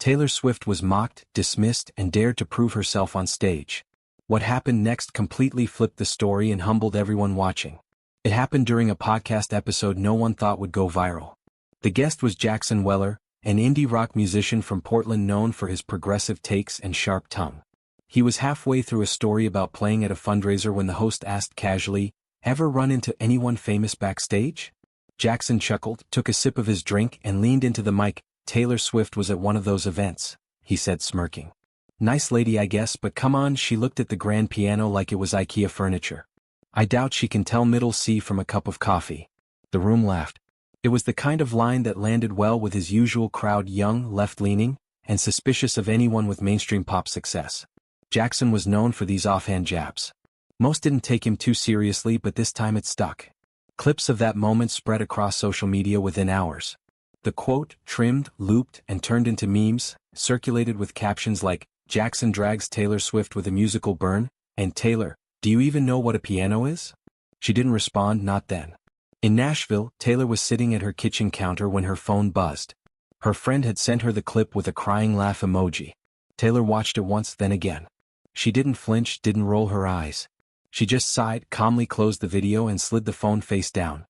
Taylor Swift was mocked, dismissed, and dared to prove herself on stage. What happened next completely flipped the story and humbled everyone watching. It happened during a podcast episode no one thought would go viral. The guest was Jackson Weller, an indie rock musician from Portland known for his progressive takes and sharp tongue. He was halfway through a story about playing at a fundraiser when the host asked casually, "Ever run into anyone famous backstage?" Jackson chuckled, took a sip of his drink, and leaned into the mic. "Taylor Swift was at one of those events," he said, smirking. "Nice lady, I guess, but come on." She looked at the grand piano like it was IKEA furniture. "I doubt she can tell middle C from a cup of coffee." The room laughed. It was the kind of line that landed well with his usual crowd, young, left-leaning, and suspicious of anyone with mainstream pop success. Jackson was known for these offhand jabs. Most didn't take him too seriously, but this time it stuck. Clips of that moment spread across social media within hours. The quote, trimmed, looped, and turned into memes, circulated with captions like, "Jackson drags Taylor Swift with a musical burn," and "Taylor, do you even know what a piano is?" She didn't respond, not then. In Nashville, Taylor was sitting at her kitchen counter when her phone buzzed. Her friend had sent her the clip with a crying laugh emoji. Taylor watched it once, then again. She didn't flinch, didn't roll her eyes. She just sighed, calmly closed the video and slid the phone face down.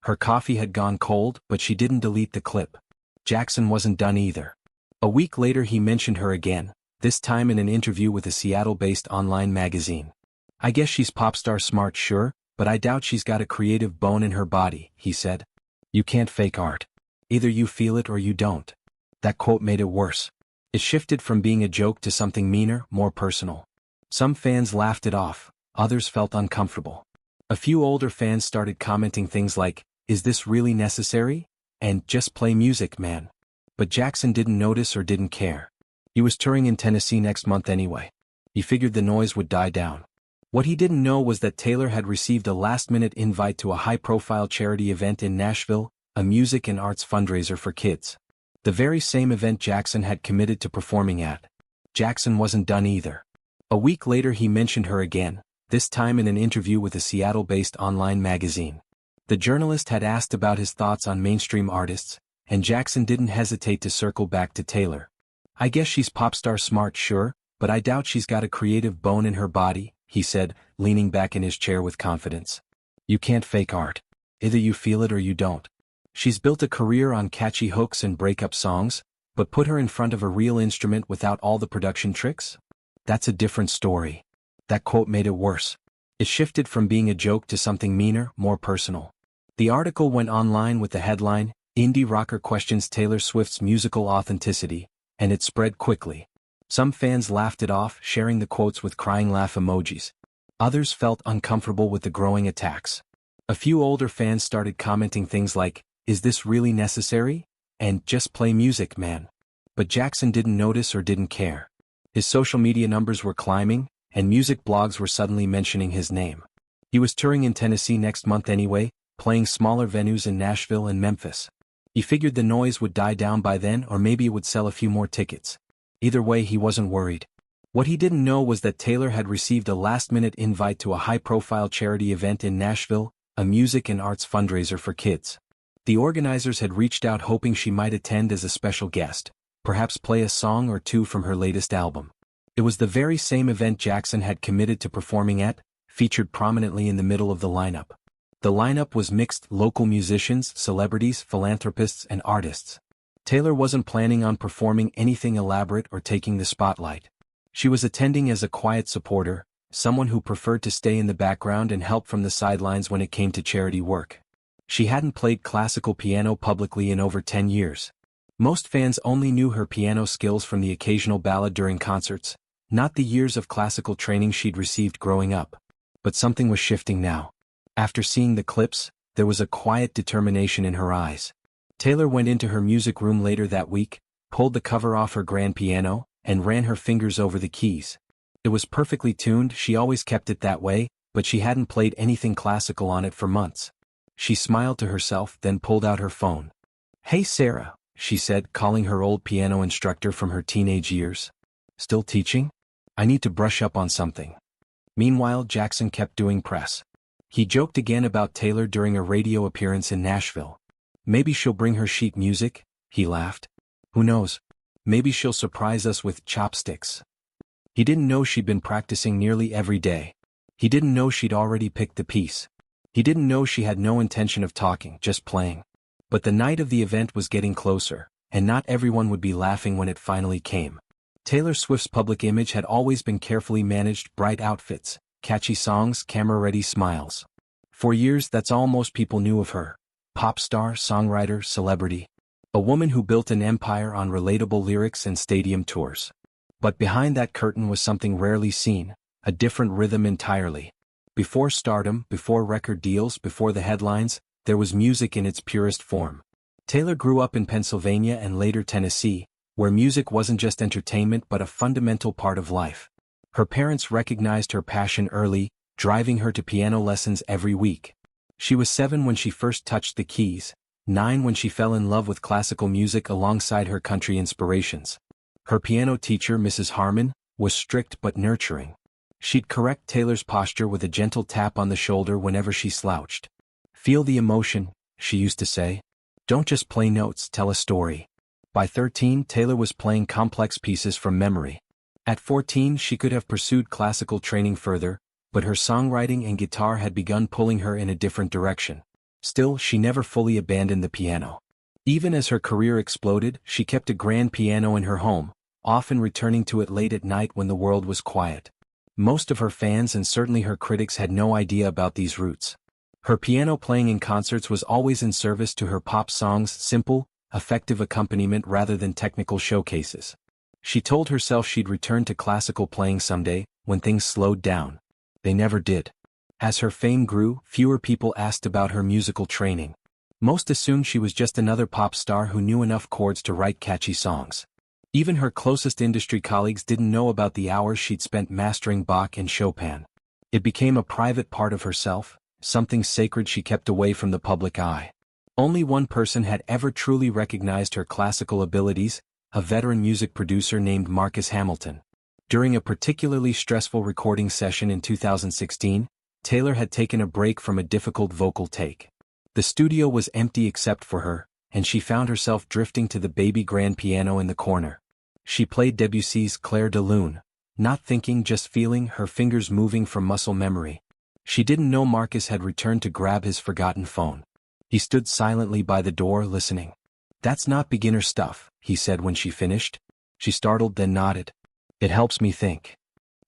Her coffee had gone cold, but she didn't delete the clip. Jackson wasn't done either. A week later he mentioned her again, this time in an interview with a Seattle-based online magazine. "I guess she's pop star smart, sure, but I doubt she's got a creative bone in her body," he said. "You can't fake art. Either you feel it or you don't." That quote made it worse. It shifted from being a joke to something meaner, more personal. Some fans laughed it off, others felt uncomfortable. A few older fans started commenting things like, "Is this really necessary?" and "Just play music, man." But Jackson didn't notice or didn't care. He was touring in Tennessee next month anyway. He figured the noise would die down. What he didn't know was that Taylor had received a last-minute invite to a high-profile charity event in Nashville, a music and arts fundraiser for kids. The very same event Jackson had committed to performing at. Jackson wasn't done either. A week later he mentioned her again, this time in an interview with a Seattle-based online magazine. The journalist had asked about his thoughts on mainstream artists, and Jackson didn't hesitate to circle back to Taylor. "I guess she's pop star smart, sure, but I doubt she's got a creative bone in her body," he said, leaning back in his chair with confidence. "You can't fake art. Either you feel it or you don't. She's built a career on catchy hooks and breakup songs, but put her in front of a real instrument without all the production tricks? That's a different story." That quote made it worse. It shifted from being a joke to something meaner, more personal. The article went online with the headline, "Indie Rocker Questions Taylor Swift's Musical Authenticity," and it spread quickly. Some fans laughed it off, sharing the quotes with crying laugh emojis. Others felt uncomfortable with the growing attacks. A few older fans started commenting things like, "Is this really necessary?" and "Just play music, man." But Jackson didn't notice or didn't care. His social media numbers were climbing, and music blogs were suddenly mentioning his name. He was touring in Tennessee next month anyway, playing smaller venues in Nashville and Memphis. He figured the noise would die down by then, or maybe it would sell a few more tickets. Either way, he wasn't worried. What he didn't know was that Taylor had received a last-minute invite to a high-profile charity event in Nashville, a music and arts fundraiser for kids. The organizers had reached out hoping she might attend as a special guest, perhaps play a song or two from her latest album. It was the very same event Jackson had committed to performing at, featured prominently in the middle of the lineup. The lineup was mixed: local musicians, celebrities, philanthropists, and artists. Taylor wasn't planning on performing anything elaborate or taking the spotlight. She was attending as a quiet supporter, someone who preferred to stay in the background and help from the sidelines when it came to charity work. She hadn't played classical piano publicly in over 10 years. Most fans only knew her piano skills from the occasional ballad during concerts, not the years of classical training she'd received growing up. But something was shifting now. After seeing the clips, there was a quiet determination in her eyes. Taylor went into her music room later that week, pulled the cover off her grand piano, and ran her fingers over the keys. It was perfectly tuned, she always kept it that way, but she hadn't played anything classical on it for months. She smiled to herself, then pulled out her phone. "Hey Sarah," she said, calling her old piano instructor from her teenage years. "Still teaching? I need to brush up on something." Meanwhile, Jackson kept doing press. He joked again about Taylor during a radio appearance in Nashville. "Maybe she'll bring her sheet music," he laughed. "Who knows? Maybe she'll surprise us with chopsticks. He didn't know she'd been practicing nearly every day. He didn't know she'd already picked the piece. He didn't know she had no intention of talking, just playing. But the night of the event was getting closer, and not everyone would be laughing when it finally came. Taylor Swift's public image had always been carefully managed: bright outfits, catchy songs, camera-ready smiles. For years, that's all most people knew of her. Pop star, songwriter, celebrity. A woman who built an empire on relatable lyrics and stadium tours. But behind that curtain was something rarely seen, a different rhythm entirely. Before stardom, before record deals, before the headlines, there was music in its purest form. Taylor grew up in Pennsylvania and later Tennessee, where music wasn't just entertainment but a fundamental part of life. Her parents recognized her passion early, driving her to piano lessons every week. She was 7 when she first touched the keys, 9 when she fell in love with classical music alongside her country inspirations. Her piano teacher, Mrs. Harmon, was strict but nurturing. She'd correct Taylor's posture with a gentle tap on the shoulder whenever she slouched. "Feel the emotion," she used to say. "Don't just play notes, tell a story." By 13, Taylor was playing complex pieces from memory. At 14, she could have pursued classical training further, but her songwriting and guitar had begun pulling her in a different direction. Still, she never fully abandoned the piano. Even as her career exploded, she kept a grand piano in her home, often returning to it late at night when the world was quiet. Most of her fans and certainly her critics had no idea about these roots. Her piano playing in concerts was always in service to her pop songs, simple, effective accompaniment rather than technical showcases. She told herself she'd return to classical playing someday, when things slowed down. They never did. As her fame grew, fewer people asked about her musical training. Most assumed she was just another pop star who knew enough chords to write catchy songs. Even her closest industry colleagues didn't know about the hours she'd spent mastering Bach and Chopin. It became a private part of herself, something sacred she kept away from the public eye. Only one person had ever truly recognized her classical abilities, a veteran music producer named Marcus Hamilton. During a particularly stressful recording session in 2016, Taylor had taken a break from a difficult vocal take. The studio was empty except for her, and she found herself drifting to the baby grand piano in the corner. She played Debussy's Clair de Lune, not thinking, just feeling, her fingers moving from muscle memory. She didn't know Marcus had returned to grab his forgotten phone. He stood silently by the door, listening. "That's not beginner stuff," he said when she finished. She startled, then nodded. "It helps me think."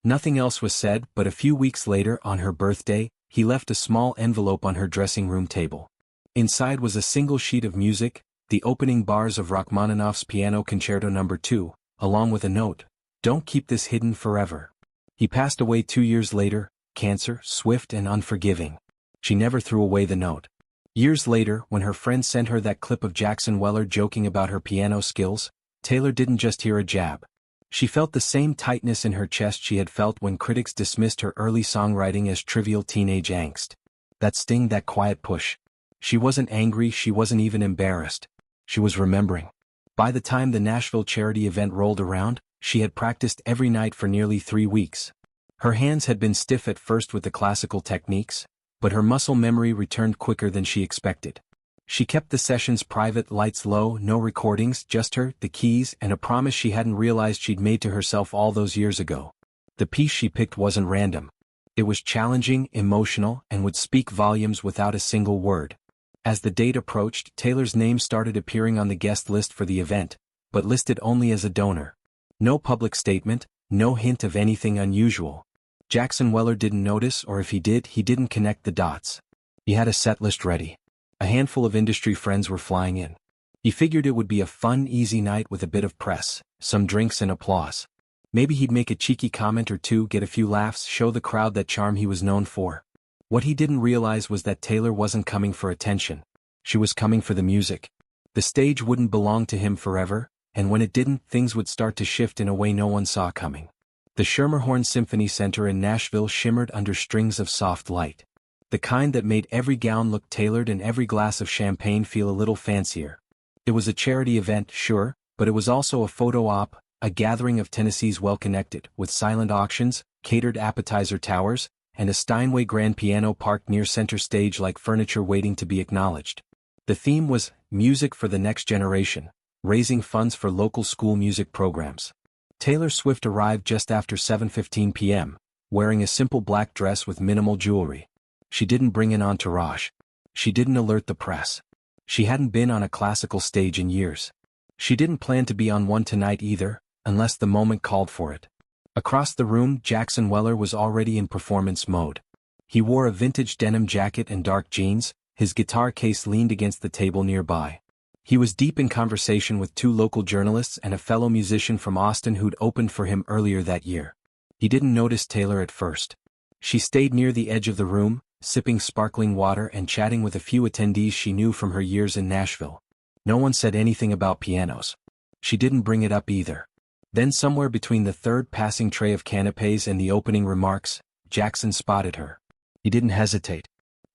Nothing else was said, but a few weeks later, on her birthday, he left a small envelope on her dressing room table. Inside was a single sheet of music, the opening bars of Rachmaninoff's Piano Concerto No. 2, along with a note: "Don't keep this hidden forever." He passed away 2 years later, cancer, swift and unforgiving. She never threw away the note. Years later, when her friend sent her that clip of Jackson Weller joking about her piano skills, Taylor didn't just hear a jab. She felt the same tightness in her chest she had felt when critics dismissed her early songwriting as trivial teenage angst. That sting, that quiet push. She wasn't angry, she wasn't even embarrassed. She was remembering. By the time the Nashville charity event rolled around, she had practiced every night for nearly 3 weeks. Her hands had been stiff at first with the classical techniques, but her muscle memory returned quicker than she expected. She kept the sessions private, lights low, no recordings, just her, the keys, and a promise she hadn't realized she'd made to herself all those years ago. The piece she picked wasn't random. It was challenging, emotional, and would speak volumes without a single word. As the date approached, Taylor's name started appearing on the guest list for the event, but listed only as a donor. No public statement, no hint of anything unusual. Jackson Weller didn't notice, or if he did, he didn't connect the dots. He had a set list ready. A handful of industry friends were flying in. He figured it would be a fun, easy night with a bit of press, some drinks and applause. Maybe he'd make a cheeky comment or two, get a few laughs, show the crowd that charm he was known for. What he didn't realize was that Taylor wasn't coming for attention. She was coming for the music. The stage wouldn't belong to him forever, and when it didn't, things would start to shift in a way no one saw coming. The Schermerhorn Symphony Center in Nashville shimmered under strings of soft light. The kind that made every gown look tailored and every glass of champagne feel a little fancier. It was a charity event, sure, but it was also a photo op, a gathering of Tennessee's well-connected, with silent auctions, catered appetizer towers, and a Steinway grand piano parked near center stage like furniture waiting to be acknowledged. The theme was music for the next generation, raising funds for local school music programs. Taylor Swift arrived just after 7:15 p.m., wearing a simple black dress with minimal jewelry. She didn't bring an entourage. She didn't alert the press. She hadn't been on a classical stage in years. She didn't plan to be on one tonight either, unless the moment called for it. Across the room, Jackson Weller was already in performance mode. He wore a vintage denim jacket and dark jeans, his guitar case leaned against the table nearby. He was deep in conversation with two local journalists and a fellow musician from Austin who'd opened for him earlier that year. He didn't notice Taylor at first. She stayed near the edge of the room, sipping sparkling water and chatting with a few attendees she knew from her years in Nashville. No one said anything about pianos. She didn't bring it up either. Then somewhere between the third passing tray of canapés and the opening remarks, Jackson spotted her. He didn't hesitate.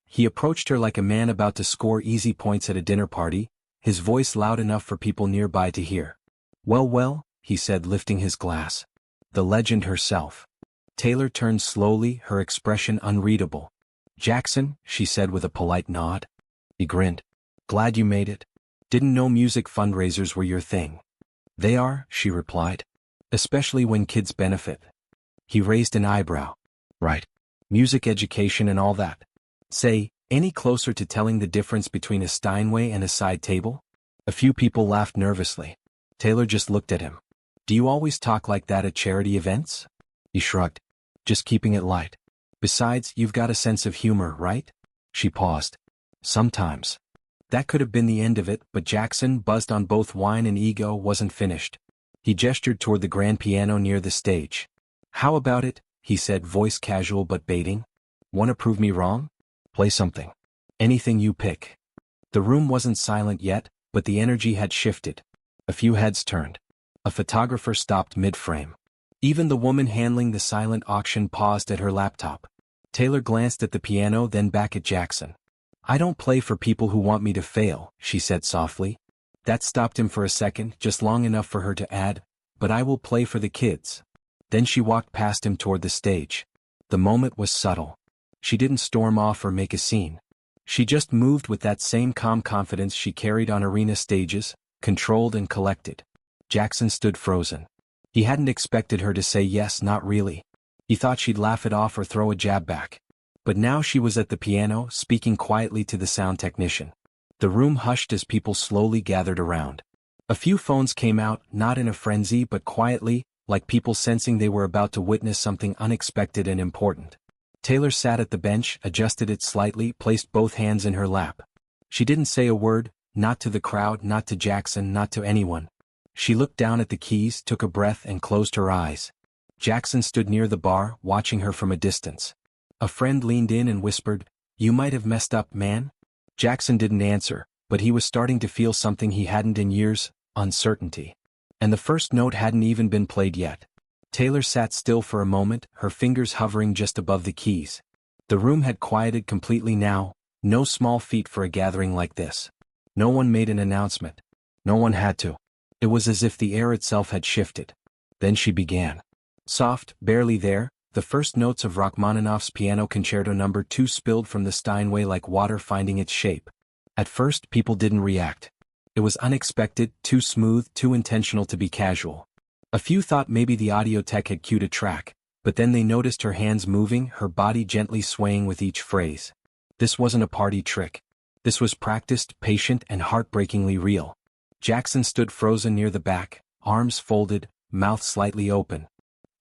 He approached her like a man about to score easy points at a dinner party, his voice loud enough for people nearby to hear. Well, he said, lifting his glass. The legend herself. Taylor turned slowly, her expression unreadable. Jackson, she said with a polite nod. He grinned. Glad you made it. Didn't know music fundraisers were your thing. They are, she replied. Especially when kids benefit. He raised an eyebrow. Right. Music education and all that. Say, any closer to telling the difference between a Steinway and a side table? A few people laughed nervously. Taylor just looked at him. Do you always talk like that at charity events? He shrugged. Just keeping it light. Besides, you've got a sense of humor, right? She paused. Sometimes. That could have been the end of it, but Jackson, buzzed on both wine and ego, wasn't finished. He gestured toward the grand piano near the stage. How about it? He said, voice casual but baiting. Wanna prove me wrong? Play something. Anything you pick. The room wasn't silent yet, but the energy had shifted. A few heads turned. A photographer stopped mid-frame. Even the woman handling the silent auction paused at her laptop. Taylor glanced at the piano, then back at Jackson. I don't play for people who want me to fail, she said softly. That stopped him for a second, just long enough for her to add, but I will play for the kids. Then she walked past him toward the stage. The moment was subtle. She didn't storm off or make a scene. She just moved with that same calm confidence she carried on arena stages, controlled and collected. Jackson stood frozen. He hadn't expected her to say yes, not really. He thought she'd laugh it off or throw a jab back. But now she was at the piano, speaking quietly to the sound technician. The room hushed as people slowly gathered around. A few phones came out, not in a frenzy but quietly, like people sensing they were about to witness something unexpected and important. Taylor sat at the bench, adjusted it slightly, placed both hands in her lap. She didn't say a word, not to the crowd, not to Jackson, not to anyone. She looked down at the keys, took a breath and closed her eyes. Jackson stood near the bar, watching her from a distance. A friend leaned in and whispered, "You might have messed up, man." Jackson didn't answer, but he was starting to feel something he hadn't in years, uncertainty. And the first note hadn't even been played yet. Taylor sat still for a moment, her fingers hovering just above the keys. The room had quieted completely now, no small feat for a gathering like this. No one made an announcement. No one had to. It was as if the air itself had shifted. Then she began. Soft, barely there, the first notes of Rachmaninoff's Piano Concerto No. 2 spilled from the Steinway like water finding its shape. At first, people didn't react. It was unexpected, too smooth, too intentional to be casual. A few thought maybe the audio tech had cued a track, but then they noticed her hands moving, her body gently swaying with each phrase. This wasn't a party trick. This was practiced, patient, and heartbreakingly real. Jackson stood frozen near the back, arms folded, mouth slightly open.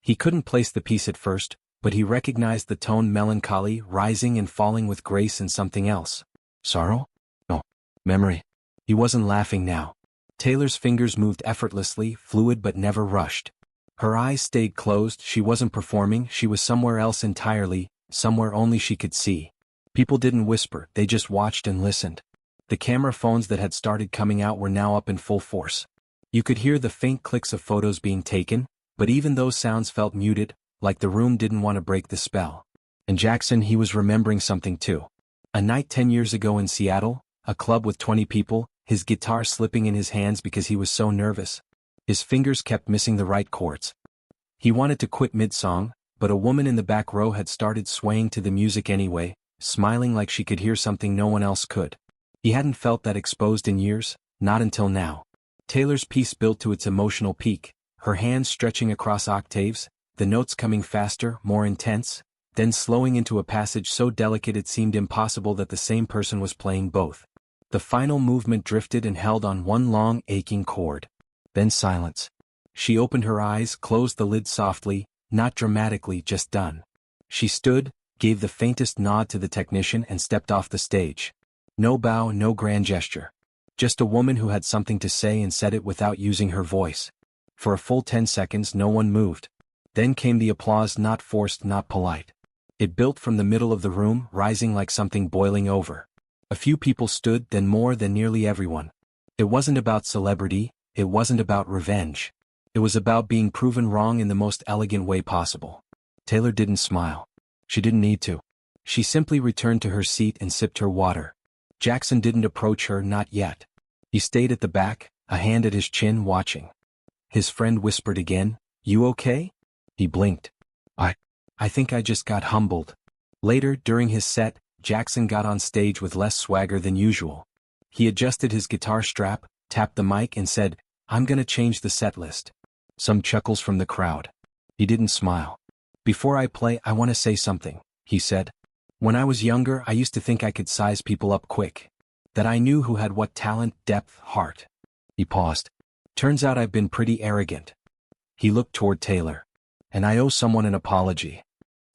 He couldn't place the piece at first, but he recognized the tone, melancholy, rising and falling with grace, and something else. Sorrow? No. Memory. He wasn't laughing now. Taylor's fingers moved effortlessly, fluid but never rushed. Her eyes stayed closed, she wasn't performing, she was somewhere else entirely, somewhere only she could see. People didn't whisper, they just watched and listened. The camera phones that had started coming out were now up in full force. You could hear the faint clicks of photos being taken, but even those sounds felt muted, like the room didn't want to break the spell. And Jackson, he was remembering something too. A night 10 years ago in Seattle, a club with 20 people, his guitar slipping in his hands because he was so nervous. His fingers kept missing the right chords. He wanted to quit mid-song, but a woman in the back row had started swaying to the music anyway, smiling like she could hear something no one else could. He hadn't felt that exposed in years, not until now. Taylor's piece built to its emotional peak, her hands stretching across octaves, the notes coming faster, more intense, then slowing into a passage so delicate it seemed impossible that the same person was playing both. The final movement drifted and held on one long, aching chord. Then silence. She opened her eyes, closed the lid softly, not dramatically, just done. She stood, gave the faintest nod to the technician and stepped off the stage. No bow, no grand gesture. Just a woman who had something to say and said it without using her voice. For a full 10 seconds no one moved. Then came the applause, not forced, not polite. It built from the middle of the room, rising like something boiling over. A few people stood, then more, than nearly everyone. It wasn't about celebrity, it wasn't about revenge. It was about being proven wrong in the most elegant way possible. Taylor didn't smile. She didn't need to. She simply returned to her seat and sipped her water. Jackson didn't approach her, not yet. He stayed at the back, a hand at his chin, watching. His friend whispered again, "You okay?" He blinked. I think I just got humbled." Later, during his set, Jackson got on stage with less swagger than usual. He adjusted his guitar strap, tapped the mic and said, "I'm gonna change the set list." Some chuckles from the crowd. He didn't smile. "Before I play, I want to say something," he said. "When I was younger, I used to think I could size people up quick. That I knew who had what talent, depth, heart." He paused. "Turns out I've been pretty arrogant." He looked toward Taylor. "And I owe someone an apology."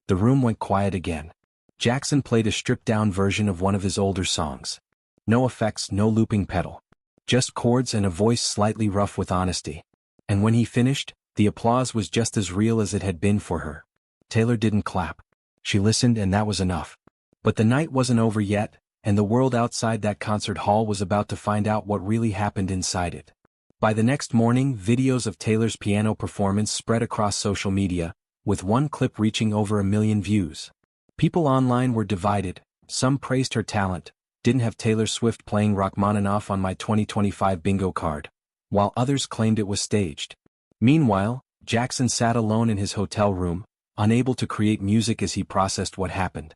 The room went quiet again. Jackson played a stripped-down version of one of his older songs. No effects, no looping pedal. Just chords and a voice slightly rough with honesty. And when he finished, the applause was just as real as it had been for her. Taylor didn't clap. She listened, and that was enough. But the night wasn't over yet, and the world outside that concert hall was about to find out what really happened inside it. By the next morning, videos of Taylor's piano performance spread across social media, with one clip reaching over 1 million views. People online were divided. Some praised her talent, "Didn't have Taylor Swift playing Rachmaninoff on my 2025 bingo card," while others claimed it was staged. Meanwhile, Jackson sat alone in his hotel room, unable to create music as he processed what happened.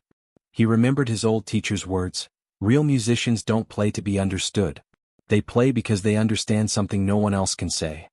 He remembered his old teacher's words, "Real musicians don't play to be understood. They play because they understand something no one else can say."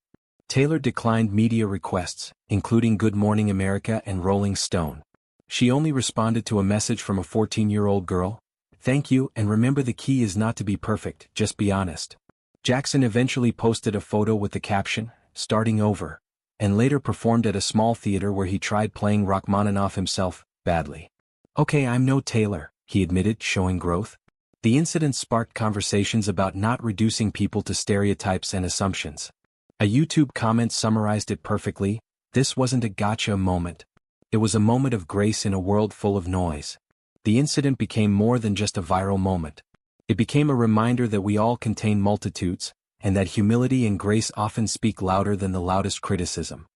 Taylor declined media requests, including Good Morning America and Rolling Stone. She only responded to a message from a 14-year-old girl, "Thank you, and remember the key is not to be perfect, just be honest." Jackson eventually posted a photo with the caption, "Starting over," and later performed at a small theater where he tried playing Rachmaninoff himself, badly. "Okay, I'm no Taylor," he admitted, showing growth. The incident sparked conversations about not reducing people to stereotypes and assumptions. A YouTube comment summarized it perfectly: "This wasn't a gotcha moment. It was a moment of grace in a world full of noise." The incident became more than just a viral moment. It became a reminder that we all contain multitudes, and that humility and grace often speak louder than the loudest criticism.